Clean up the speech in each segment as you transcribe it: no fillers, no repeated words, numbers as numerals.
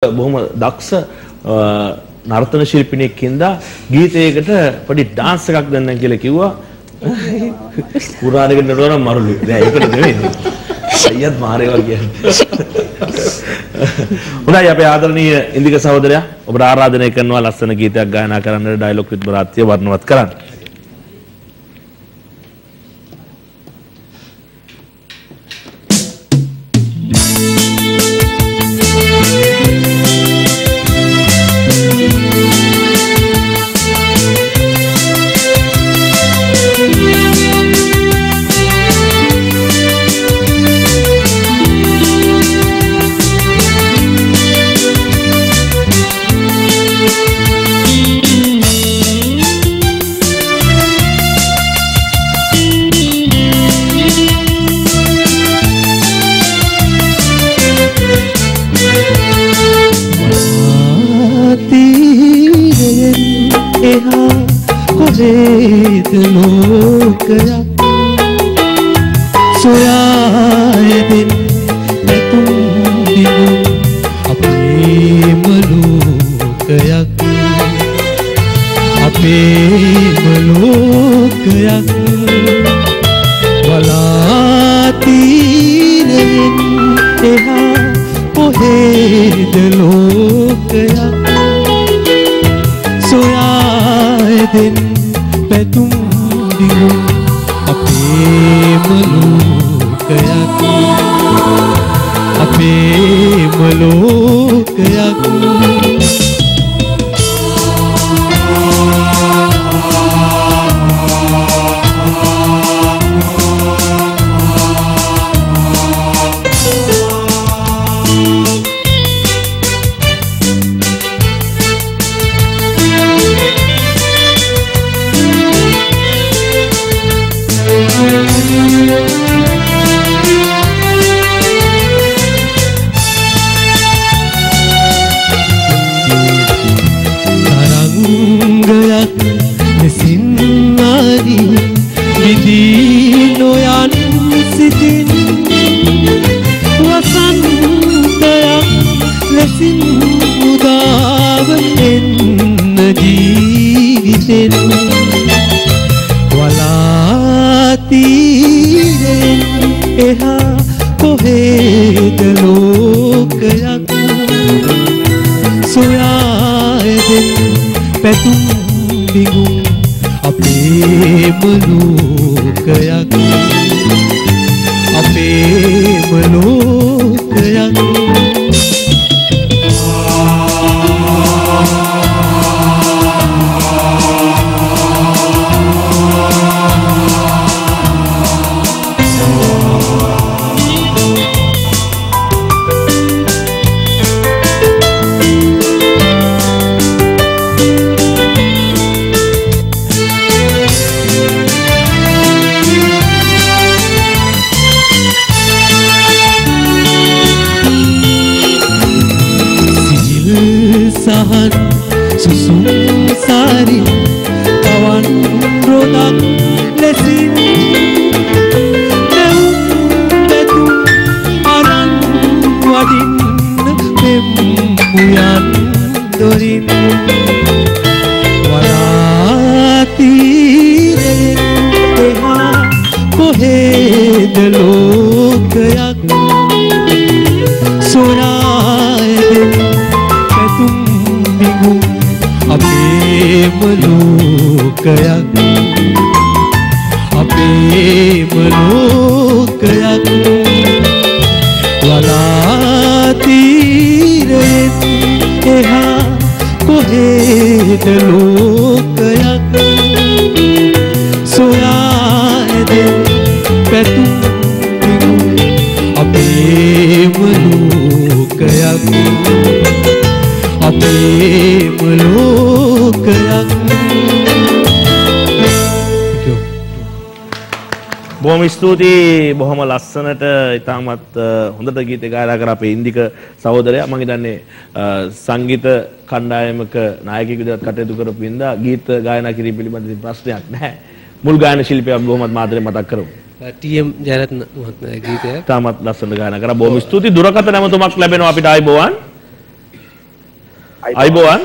බොහොම දක්ෂ නර්තන ශිල්පිනියෙක් හින්දා ගීතයකට පොඩි ඩාන්ස් එකක් දෙන්න කියලා කිව්වා. පුරාණයකට නටනවා නම් මරුලු. නෑ ඒකට නෙවෙයි. අයියත් මාරේවා කියන්නේ. හොඳයි අපේ ආදරණීය ඉන්දික සහෝදරයා ඔබට ආරාධනය කරනවා ලස්සන ගීතයක් ගායනා කරන්නට ඩයලොග් විත් බරාත්‍ය වර්ණවත් කරන්න. ස්තුතියි බොහොම ලස්සනට ඉතාමත් හොඳට ගීත ගායනා කර අපේ ඉන්දික සහෝදරයා මම හිතන්නේ සංගීත කණ්ඩායමක නායකයෙකු විදිහට කටයුතු කරපු ඉඳලා ගීත ගායනා කිරීම පිළිබඳ ප්‍රශ්නයක් නැහැ. මුල් ගායන ශිල්පියා බොහොමත් මාදරේ මතක් කරමු. ටීඑම් ජයරත්න මහත්මයාගේ ගීතය. ඉතාමත් ලස්සනට ගායනා කරා. බොහොම ස්තුතියි. දුරකථන නැමතුමක් ලැබෙනවා අපිට ආයිබෝවන්. අයිබෝවන්.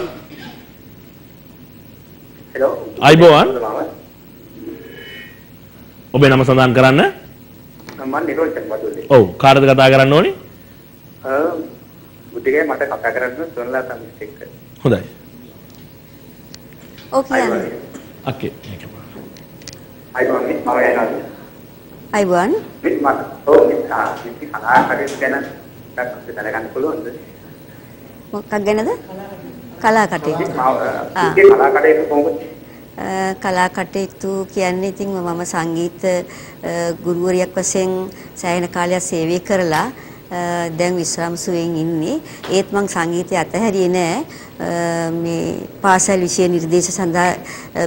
හෙලෝ. අයිබෝවන්. ඔබේ නම සඳහන් කරන්න. මම නිරෝෂන් වතුල්ලේ. ඔව් කාටද කතා කරන්න ඕනේ? බුද්ධිගේ මට කතා කරන්න සොනලා සමිස් එක්ක. හොඳයි. ඕකේ. ඕකේ. අයිබෝවන් මම යනවා. අයිබෝවන්. මම ඔව් ඉතින් කලාකරේ ගැන ටිකක් දැනගන්න පුළුවන්ද? මොකක් ගැනද? කලා කටයුතු. කලා කටයුතු කොහොමද? කලා කටයුතු කියන්නේ ඉතින් මම සංගීත ගුරුවරියක් වශයෙන් සෑහෙන කාලයක් සේවය කරලා දැන් විශ්‍රාම සුවයෙන් ඉන්නේ. ඒත් මම සංගීතය අතහැරියේ නෑ. මේ පාසල් විෂය නිර්දේශ සඳහා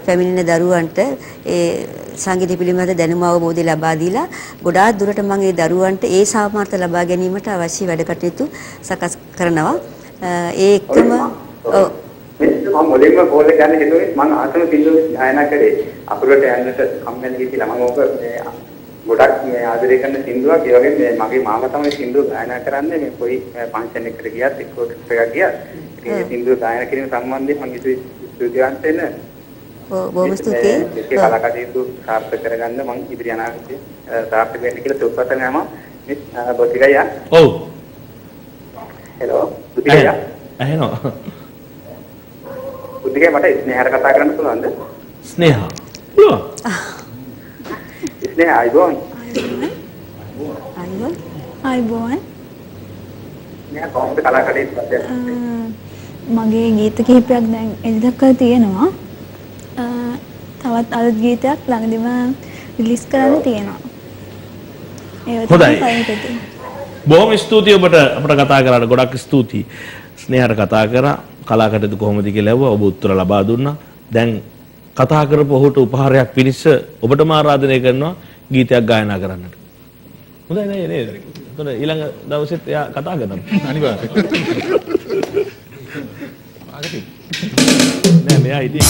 පැමිණෙන දරුවන්ට ඒ සංගීත පිළිබඳ දැනුම අවබෝධය ලබා දීලා ගොඩාක් දුරට මම ඒ දරුවන්ට ඒ සාමර්ථ්‍ය ලබා ගැනීමට අවශ්‍ය වැඩ කටයුතු සකස් කරනවා. ඒ එක්කම ඔව් මම මුලින්ම කෝල් එක ගන්න හිතුවේ මම ආසම සින්දු ගායනා කරේ අපුරට යන්නට කම්මැලි කියලා මම ඔක මේ ගොඩක් මේ ආදරය කරන සින්දුවක් ඒ වගේම මේ මගේ මාමා තමයි සින්දුව ගායනා කරන්නේ මේ කොයි ෆන්ක්ෂන් එකකට ගියත් එක්ක එකක් ගියත් ඉතින් මේ සින්දුව ගායනා කිරීම සම්බන්ධයෙන් මම හිතුවේ ස්තුතිවන්ත වෙන්න බොහොම ස්තුතියි ඒ කලා කටයුතු සාර්ථක කරගන්න මම ඉදිරි අනාගතේ සාර්ථක වෙන්න කියලා සුබපතන යම මේ බොතිගයා ඔව් හෙලෝ බොතිගයා ඇහෙනවා බුද්ධිගේ මට ස්නේහට කතා කරන්න පුළුවන්ද? ස්නේහා. පුළුවන්. ස්නේහා අයිබෝන්. අයිබෝන්. අයිබෝන්. ස්නේහා කොහොමද කලාකටයුතු කරන්නේ? මගේ ගීත කිහිපයක් දැන් එළිදක්කලා තියෙනවා. තවත් අලුත් ගීතයක් ළඟදිම රිලීස් කරන්න තියෙනවා. හොඳයි. බොහොම ස්තුතියි ඔබට අපට කතා කරාට ගොඩක් ස්තුතියි. ස්නේහට කතා කරා කලා කටයුතු කොහොමද කියලා ඇහුවා ඔබ උත්තර ලබා දුන්නා. දැන් කතා කරපු ඔහුට උපහාරයක් පිණිස ඔබටම ආරාධනය කරනවා ගීතයක් ගායනා කරන්නට. හොඳයි නේද? එතකොට ඊළඟ දවසෙත් එයා කතා කරනවා. අනිවාර්යයෙන්. නෑ මෙයා ඉතින්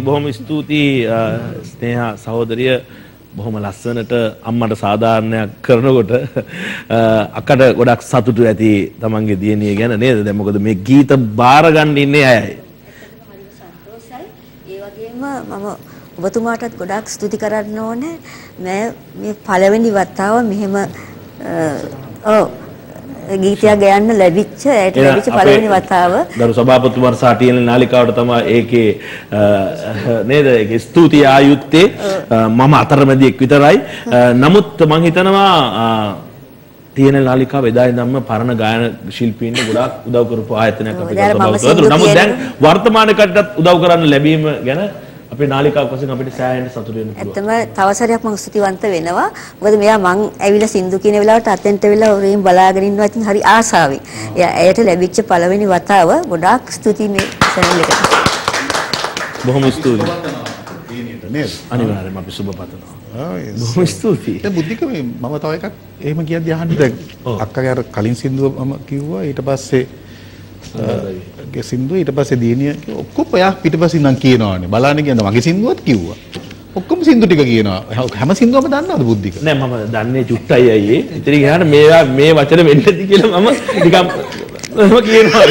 බොහොම ස්තුතියි ස්නේහා සහෝදරිය බොහොම ලස්සනට අම්මට සාධාරණයක් කරනකොට අක්කට ගොඩක් සතුටු ඇති තමන්ගේ දියණිය ගැන නේද? දැන් මොකද මේ ගීත බාර ගන්න ඉන්නේ අයයි. සන්තෝෂයි. ඒ වගේම මම ඔබතුමාටත් ගොඩාක් ස්තුති කරන්න ඕනේ. මේ පළවෙනි වතාව මෙහෙම ගීතයක් ගයන්න ලැබිච්ච පළවෙනි වතාව ගරු සභාපතිතුමාට සාටියන නාලිකාවට තමයි ඒකේ නේද ඒකේ ස්තුතිය ආයුත්තේ මම අතරමැදියෙක් විතරයි. නමුත් මම හිතනවා තියෙන නාලිකාව එදා ඉඳන්ම පරණ ගායන ශිල්පීන්ට ගොඩාක් උදව් කරපු ආයතනයක් අපේ සභාපතිතුමාට. නමුත් දැන් වර්තමාන කටටත් උදව් කරන්න ලැබීම ගැන අපේ නාලිකාවක් වශයෙන් අපිට සෑහෙන සතුටු වෙන්න පුළුවන්. ඇත්තම තව සැරයක් මම ස්තුතිවන්ත වෙනවා. මොකද මෙයා මං ඇවිල්ලා සින්දු කියන වෙලාවට අතෙන්ට වෙලා උරින් බලාගෙන ඉන්නවා. ඉතින් හරි ආසාවෙන්. එයාට ලැබිච්ච පළවෙනි වතාව ගොඩාක් ස්තුතියි මේ channel එකට. බොහොම ස්තුතියි. නේද? අනිවාර්යයෙන්ම අපි සුබ පතනවා. බොහොම ස්තුතියි. දැන් බුද්ධික මේ මම තව එකක් එහෙම කියද්දී අහන්න දැන් අක්කගේ අර කලින් සින්දුව මම කිව්වා ඊට පස්සේ ගේ සින්දුව ඊට පස්සේ දියණිය ඔක්කොම එයා පිටිපස්සින් නම් කියනවානේ බලන්න කියනවා මගේ සින්දුවත් කිව්වා ඔක්කොම සින්දු ටික කියනවා හැම සින්දුවම දන්නවද බුද්ධික නෑ මම දන්නේ චුට්ටයි අයියේ ඉතින් ගියාට මේවා මේ වචන වෙන්නදී කියලා මම නිකන් කියනවා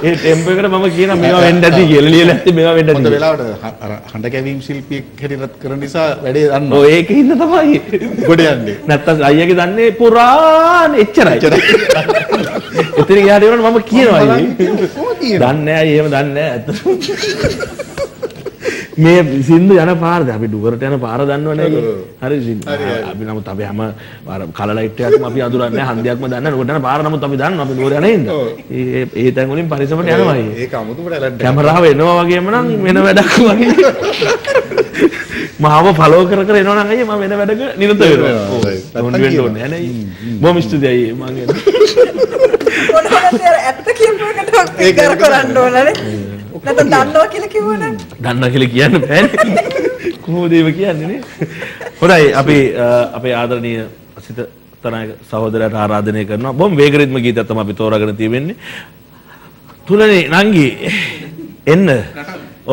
ඒ ටෙම්පෝ එකට මම කියනවා මේවා වෙන්න ඇති කියලා ලියලා ඇත්තේ මේවා වෙන්න ඇති හොඳ වෙලාවට හඬ කැවීම් ශිල්පියෙක් හැටියට කරන නිසා වැඩේ දන්නවා ඔය ඒකේ ඉන්න තමයි ගොඩ යන්නේ නැත්තම් අයියාගේ දන්නේ පුරාණ එච්චරයි එතන ගියාට මම කියනවා අයියේ දන්නේ නෑ එහෙම දන්නේ නෑ මේ සින්දු යන පාරද අපි ඩුවරට යන පාර දන්නවනේ හරි අපි නමුත් අපි හැම කල ලයිට් එකක්ම අපි අඳුරන්නේ නැහැ හන්දියක්ම දන්නේ නැහැ ඩුවරට යන පාර නමුත් අපි දන්නවා අපි ඩුවර යන්නේ ඉඳ ඒ තැන් වලින් පරිසමට යනවා ඒක අමුතුම ටැලන්ට් එකක් කැමරාව එනවා වගේම නම් වෙන වැඩක් වගේ මාව ෆලෝ කර කර එනවා නම් අයියේ මම වෙන වැඩක නිරත වෙනවා ඕන වෙන්න ඕනේ නේ බොහොම ස්තුතියි මම මොනවද ඇත්ත කියපුවකට ඒක කරන්න ඕනනේ නැත්නම් දන්නවා කියලා කිව්වනම් දන්නවා කියලා කියන්න බෑනේ කොහොමද ඒක කියන්නේ නේ හොඳයි අපි අපේ ආදරණීය අසිත තරණයක සහෝදරයාට ආරාධනය කරනවා බොහොම වේගරිත්ම ගීතයක් තමයි අපි තෝරාගෙන තියෙන්නේ තුලනේ නංගි එන්න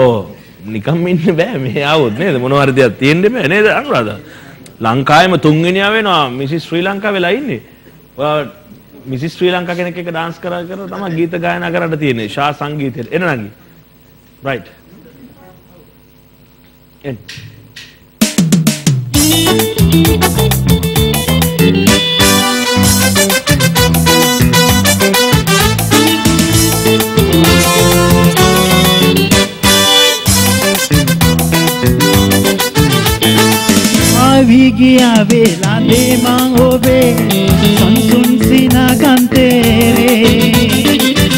ඕ නිකම් ඉන්න බෑ මේ ආවොත් නේද මොනවා හරි දෙයක් තියෙන්න බෑ නේද අනුරාධ ලංකාවේම තුන්වෙනියා වෙනවා මිසිස් ශ්‍රී ලංකා වෙලා ඉන්නේ ඔයා මිසිස් ශ්‍රී ලංකා කෙනෙක් එක්ක dance කරලා තමයි ගීත ගායනා කරන්න තියෙන්නේ ශා සංගීතයට එන නංගි right and आवी गया वेला दे मांगो बे संसुन सीना कांते रे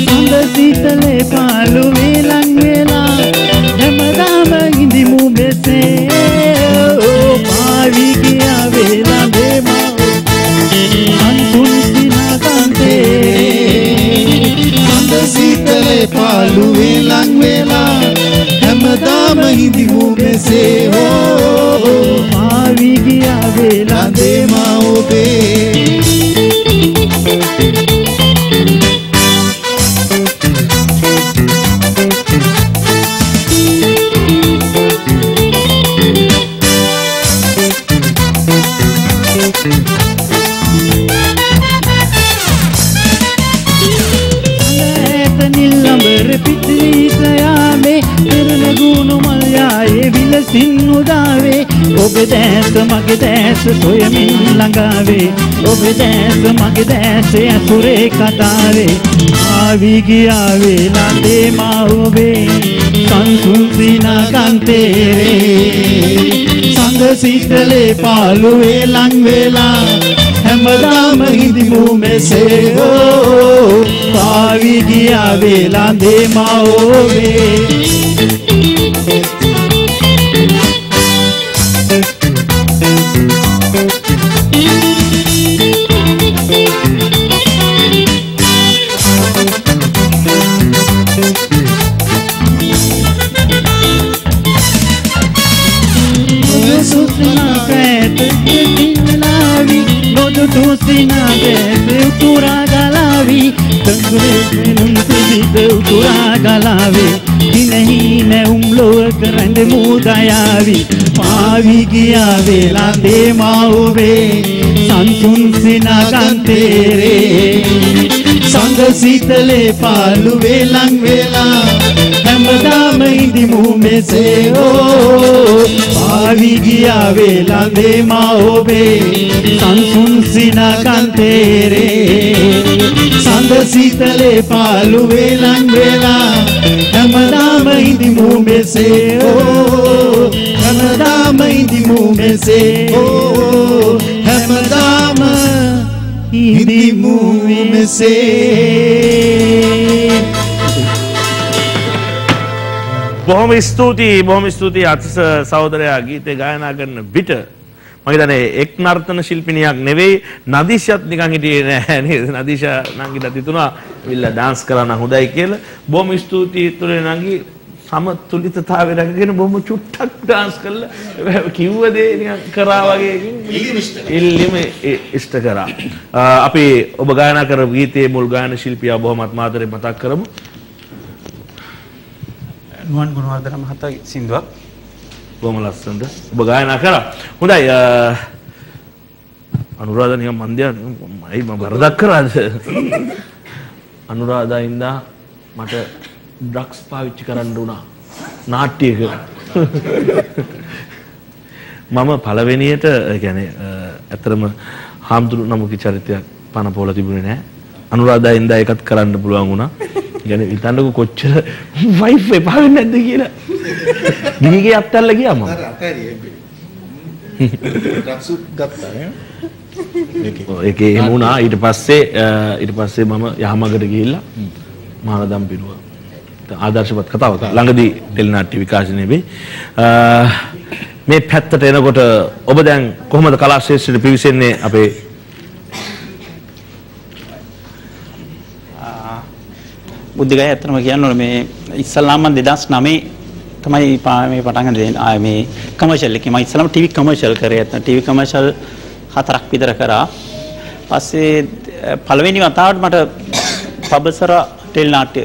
संग सीतले पालू वेलंग वेला हेमदाम इंदी मुंबे से आवी गया वेला दे मांगो संसुन सीना कांते संग सीतले पालू वेलंग वेला हेमदाम इंदी मुंबे से हो आवी गया वेला दे माओ बे නිල්ලඹර පිටලී සයාමේ පෙරණ ගුණ මල් යායේ විලසින් උදාවේ ඔබ දැස මගේ දැස සොයමින් ළඟාවේ ඔබ දැස මගේ දැස ඇසුරේ කතාවේ ආවි ගියා වේලා දේ මා ඔබේ සංසුන් සීනා කාන්තේ සංග සීතලේ පාළුවේ ලං වේලා හැමදාම හිඳිමු මෙසේ හෝ ආවි ගියා වේලා දේ මා ඔබේ Tusina de utura galavi, tangure menun tidi de utura galavi. नहीं मैं umloa karande mudayavi paavi giya vela de maove sansun sinagantere sang sitale palu velang vela හැමදාම ඉදිමු මෙසේ ඕ පාවි ගියා වේලඳේ මා ඔබේ සංසුන් සිනකන්තේරේ සඳ සීතලේ පාළු වේලන් වේලා හැමදාම ඉදිමු මෙසේ ඕ හැමදාම ඉදිමු මෙසේ ඕ හැමදාම ඉදිමු මෙසේ බොහොම ස්තුතියි අතිස සහෝදරයා ගීතේ ගායනා කරන විට මම හිතන්නේ එක් නර්තන ශිල්පිනියක් නෙවෙයි නදීෂාත් නිකන් හිටියේ නෑ නේද නදීෂා නංගිට හිතුණා විල්ලා ඩාන්ස් කරන්න හොඳයි කියලා බොහොම ස්තුතියි තුලේ නංගි සමතුලිතතාවය රැකගෙන බොහොම චුට්ටක් ඩාන්ස් කළා කිව්ව දේ නිකන් කරා වගේ ඉල්ලීම ඉෂ්ට කරා අපි ඔබ ගායනා කරපු ගීතයේ මුල් ගායන ශිල්පියා බොහොම ආත්මාදරේ මතක් කරමු නුවන් ගුණවර්ධන මහතාගේ සින්දුවක් බොහොම ලස්සනද ඔබ ගායනා කරා හොඳයි අනුරාධා නිකන් මන්දියා මම වරදක් කරාද අනුරාධා ඉඳා මට ඩ්‍රග්ස් පාවිච්චි කරන්න උනා නාට්‍යයක මම පළවෙනියට කියන්නේ ඇත්තටම හාමුදුරු නමක චරිතයක් පන පොළ තිබුණේ නැහැ අනුරාධා ඉඳා ඒකත් කරන්න පුළුවන් වුණා يعني හිතන්නකෝ කොච්චර වයිෆ් එපා වෙන්නේ නැද්ද කියලා. ගිහිගේ අත්තල්ල ගියා මම. අර අතෑරියේ. ඩ්‍රග්ස් ගත්තා නේ. ඒකේ එහෙම වුණා ඊට පස්සේ මම යහමගට ගිහිල්ලා මහානදම් පිරුවා. ආදර්ශවත් කතාවක් ළඟදී ටෙලිනාට්‍ය විකාශනයේ වෙයි. මේ පැත්තට එනකොට ඔබ දැන් කොහොමද කලා ශාස්ත්‍රයට පිවිසෙන්නේ අපේ බුද්ධිගය ඇත්තම කියන්න ඕනේ මේ ඉස්සල්ලාම 2009 තමයි මේ පටන් ගන්න මේ කමර්ෂල් එකේ මම ඉස්සල්ලාම ටීවී කමර්ෂල් කරේ ඇත්ත ටීවී කමර්ෂල් 4ක් විතර කරා පස්සේ පළවෙනි වතාවට මට පබසර ටෙලිනාට්‍ය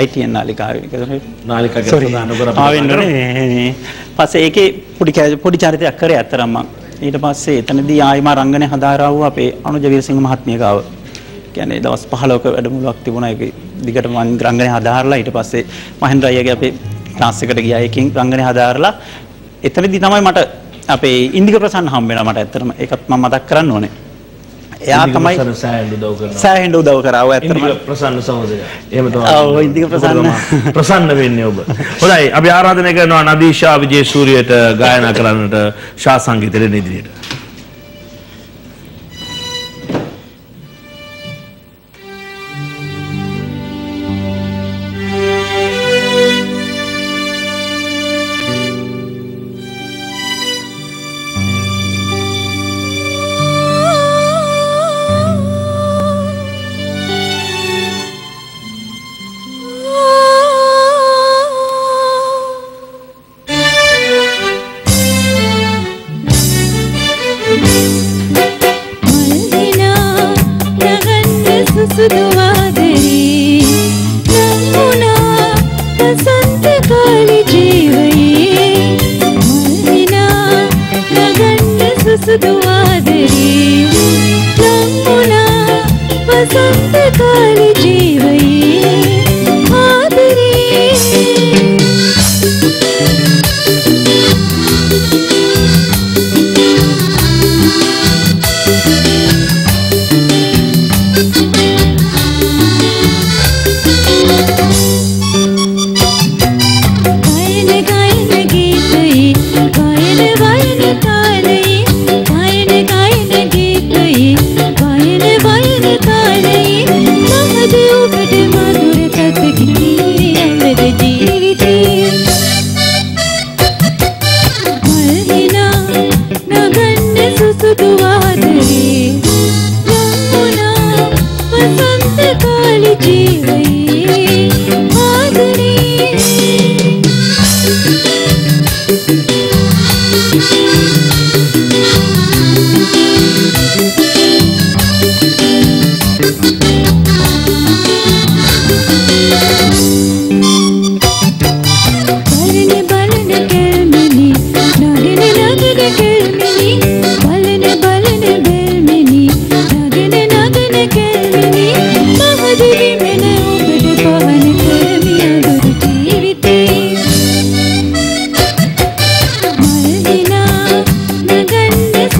ITN නාලිකාවේ ප්‍රදාන කරපුවා පස්සේ ඒකේ පොඩි චරිතයක් කරේ ඇත්තටම ඊට පස්සේ එතනදී ආයිම රංගනේ හදාරාව අපේ අනුජ වීරසිංහ මහත්මිය ගාව කියන්නේ දවස් 15ක වැඩමුළුවක් තිබුණා ඒක දිගට මම රංගනේ හදාarලා ඊට පස්සේ මහෙන්ද්‍ර අයියාගේ අපේ ක්ලාස් එකට ගියා ඒකෙන් රංගනේ හදාarලා එතනදී තමයි මට අපේ ඉන්දික ප්‍රසන්න හම්බ වෙනවා මට ඇත්තටම ඒකත් මම මතක් කරන්න ඕනේ එයා තමයි සෑහෙන්න උදව් කරා ඇත්තටම ඉන්දික ප්‍රසන්න සහෝදරයා එහෙම තමයි ඔව් ඉන්දික ප්‍රසන්න වෙන්නේ ඔබ හොඳයි අපි ආරාධනය කරනවා නදීෂා විජේසූරියට ගායනා කරන්නට ශා සංගීතයේ ඉදිරියට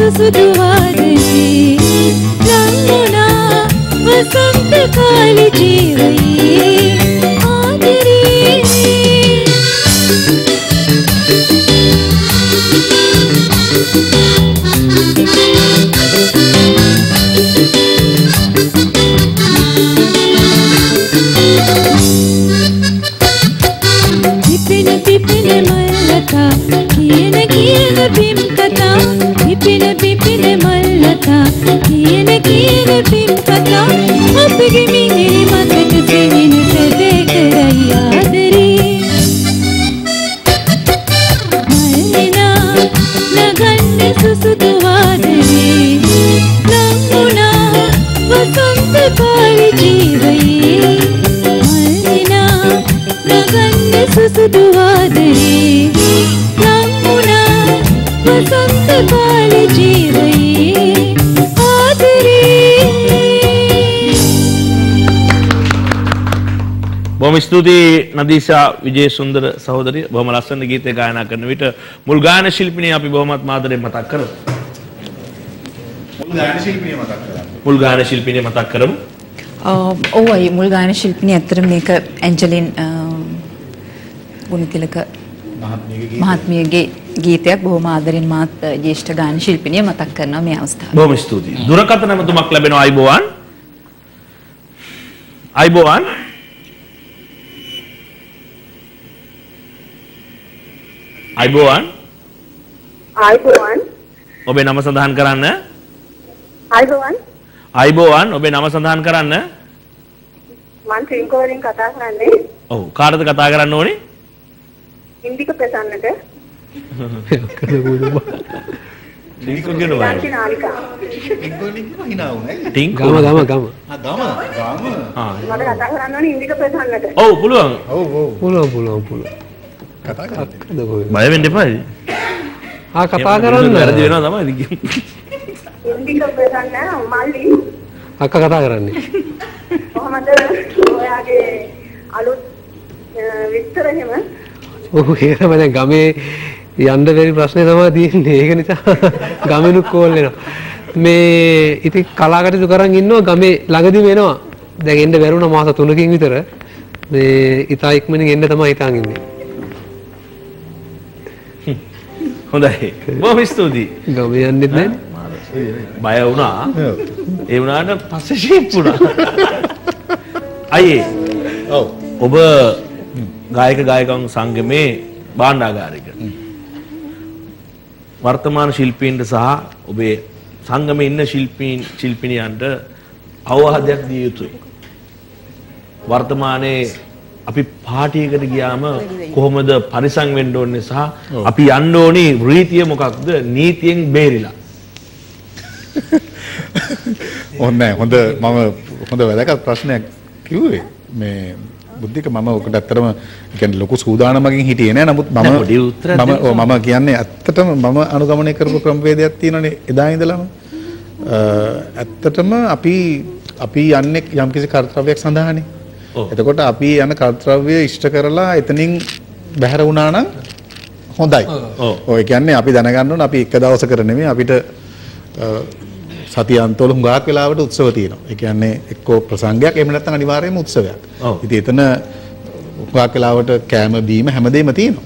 සුසුදු වාදනේ ලංගුණා වසන්ත කාලේ ජීවයේ ආදරේ පිපින මල්ලතා කියන බිම් කතා පිපින මල්ලතා කියන බිම් කතා අපගේ මිහිරි මතක සිහින සැදේ කරයි ආදරේ මල්ලිනා නගන්න සුසුදු වාදනේ ලංගුණා වසන්ත කාලේ ජීවයේ මල්ලිනා නගන්න සුසුදු වාදනේ ලංගුණා වසන්ත කාලේ ජීවයේ ආදරේ. බොහොම ස්තුතියි නදීෂා විජේසුන්දර සහෝදරිය. බොහොම ලස්සන ගීතය ගායනා කරන විට මුල් ගායන ශිල්පිනිය අපි බොහොමත් ආදරෙන් මතක් කරමු. මුල් ගායන ශිල්පිනිය මතක් කරමු. ඔව් මුල් ගායන ශිල්පිනිය ඇත්තට මේක ඇන්ජලින් ගුණතිලක මහත්මියගේ ගීතයක්. බොහොම ආදරෙන් මාත් ජ්‍යෙෂ්ඨ ගායන ශිල්පිනිය මතක් කරනවා මේ අවස්ථාවේ. බොහොම ස්තුතියි. දුරකථන නමතුමක් ලැබෙනවා. අයිබෝවන්. අයිබෝවන්. අයිබෝවන්. අයිබෝවන්. ඔබේ නම සඳහන් කරන්න. අයිබෝවන්. අයිබෝවන්. ඔබේ නම සඳහන් කරන්න. මම ත්‍රිංකෝලින් කතා කරන්නේ. ඔව් කාටද කතා කරන්න ඕනේ? ඉන්දික ප්‍රසන්නට. ටින්කෝ කියනවා. නාලිකා. ඉංග්‍රීසි හිනා වුණා. ටින්කෝ. ගම. මට කතා කරන්න ඕනේ ඉන්දික ප්‍රසන්නට. ඔව් පුළුවන්. පුළුවන්. කතා කරන්න. බය වෙන්න එපා. කතා කරන්න. වැරදි වෙනවා තමයි ඉතින්. ඉන්දික ප්‍රසන්න මල්ලි. අක්කා කතා කරන්නේ. කොහමද ඔයාගේ අලුත් විස්තර එහෙම? ඔව් එහෙම දැන් ගමේ යන්න බැරි ප්‍රශ්නේ තමයි තියෙන්නේ. ඒක නිසා ගමෙනුත් කෝල් වෙනවා. මේ ඉතින් කලාකටයුතු කරන් ඉන්නවා ගමේ ළඟදිම එනවා. දැන් එන්න බැරුණා මාස 3කින් විතර. මේ ඉතා ඉක්මනින් එන්න තමයි හිතාන් ඉන්නේ. හොඳයි. බොහොම ස්තුතියි. ගමේ යන්නෙත් නැහැ. බය වුණා. ඒ වුණාට පස්සේ ෂේප් වුණා. අයියේ. ඔව්. ඔබ ගායක ගායිකන් සංගමේ භාණ්ඩාගාරික. වර්තමාන ශිල්පීන්ට සහ ඔබේ සංගමේ ඉන්න ශිල්පිනියන්ට අවවාදයක් දිය යුතුයි. වර්තමානයේ අපි පාටියකට ගියාම කොහොමද පරිසං වෙන්න ඕනේ සහ අපි යන්න ඕනේ රීතිය මොකක්ද නීතියෙන් බේරිලා. හොඳ වැදගත් ප්‍රශ්නයක් කිව්වේ. මේ බුද්ධික මම ඔකට ඇත්තටම කියන්නේ ලොකු සූදානමකින් හිටියේ නෑ. නමුත් මම කියන්නේ ඇත්තටම මම අනුගමනය කරපු ක්‍රමවේදයක් තියෙනනේ එදා ඉඳලම. ඇත්තටම අපි යන්නේ යම්කිසි කර්තව්‍යයක් සඳහානේ. එතකොට අපි යන කර්තව්‍ය ඉෂ්ට කරලා එතනින් බැහැර වුණා නම් හොඳයි. ඔය කියන්නේ අපි දැනගන්න ඕන අපි එක දවසකට නෙමෙයි අපිට සතියන්තවල හුඟක් වෙලාවට උත්සව තියෙනවා. ඒ කියන්නේ එක්කෝ ප්‍රසංගයක් එහෙම නැත්නම් අනිවාර්යයෙන්ම උත්සවයක්. ඉතින් එතන හුඟක් වෙලාවට කෑම බීම හැමදේම තියෙනවා.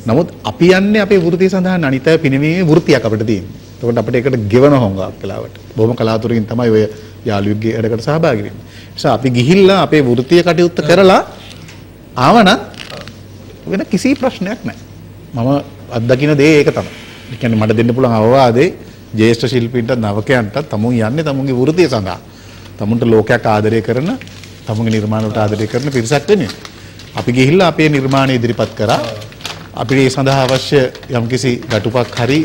නමුත් අපි යන්නේ අපේ වෘත්තිය සඳහා අනිත් අය පිනවීමේ වෘත්තියක් අපිට තියෙනවා. එතකොට අපිට ඒකට ගෙවන හොඟක් වෙලාවට. බොහොම කලාතුරකින් තමයි ඔය යාළුවෙක්ගේ වැඩකට සහභාගී වෙන්නේ. ඒ නිසා අපි ගිහිල්ලා අපේ වෘත්තිය කටයුත්ත කරලා ආවනම් වෙන කිසි ප්‍රශ්නයක් නැහැ. මම අත්දකින්න දේ ඒක තමයි. ඒ කියන්නේ මට දෙන්න පුළුවන් අවවාදේ ජ්‍යෙෂ්ඨ ශිල්පීන්ට නවකයන්ට තමුන් යන්නේ තමුන්ගේ වෘත්තිය සඳහා. තමුන්ට ලෝකයක් ආදරය කරන, තමුන්ගේ නිර්මාණ වලට ආදරය කරන පිරිසක් වෙන්නේ. අපි ගිහිල්ලා අපේ නිර්මාණය ඉදිරිපත් කරා. අපිට ඒ සඳහා අවශ්‍ය යම්කිසි ගැටුපක් හරි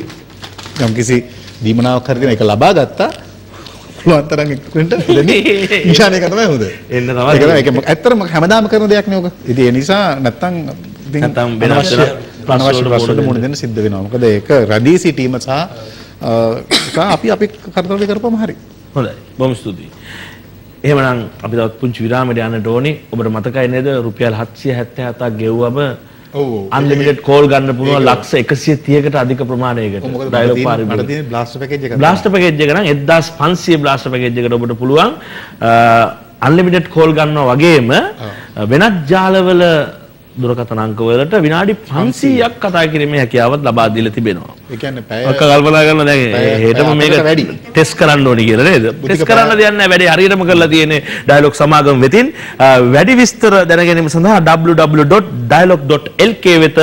යම්කිසි දීමනාවක් හරි ඒක ලබා ගත්තා. පුළුවන් තරම් එක්කෙන්ට දෙන්නේ. නිශානයක තමයි හොඳ. එන්න තමයි. ඒක ඇත්තටම හැමදාම කරන දෙයක් නේ ඔක. ඉතින් ඒ නිසා නැත්තම් ප්‍රශ්න මුණ දෙන්න සිද්ධ වෙනවා. මොකද ඒක රැඳී සිටීම සහ අපි කර්තව්‍ය කරපුවම හරි. හොඳයි. බොහොම ස්තුතියි. එහෙමනම් අපි තවත් පුංචි විරාමයට යන්නට ඕනේ. ඔබට මතකයි නේද රුපියල් 777ක් ගෙවුවම අන්ලිමිටඩ් කෝල් ගන්න පුළුවන් ලක්ෂ 130කට අධික ප්‍රමාණයකට. ඩයලොග් පාරිභෝගික. මට තියෙන බ්ලාස්ටර් පැකේජ් එක. බ්ලාස්ටර් පැකේජ් එක නම් 1500 බ්ලාස්ටර් පැකේජ් එකට ඔබට පුළුවන් අන්ලිමිටඩ් කෝල් ගන්නවා වගේම වෙනත් ජාලවල දුරකථන අංක වලට විනාඩි 500ක් කතා කිරීමේ හැකියාවත් ලබා දීලා තිබෙනවා. ඒ කියන්නේ පැය ඔක කල්පනා කරන දැන් හෙටම මේක ටෙස්ට් කරන්න ඕනේ කියලා නේද? ටෙස්ට් කරන්න දෙයක් නැහැ. වැඩි හරියටම කරලා තියෙන්නේ ඩයලොග් සමාගම වෙතින්. වැඩි විස්තර දැන ගැනීම සඳහා www.dialog.lk වෙත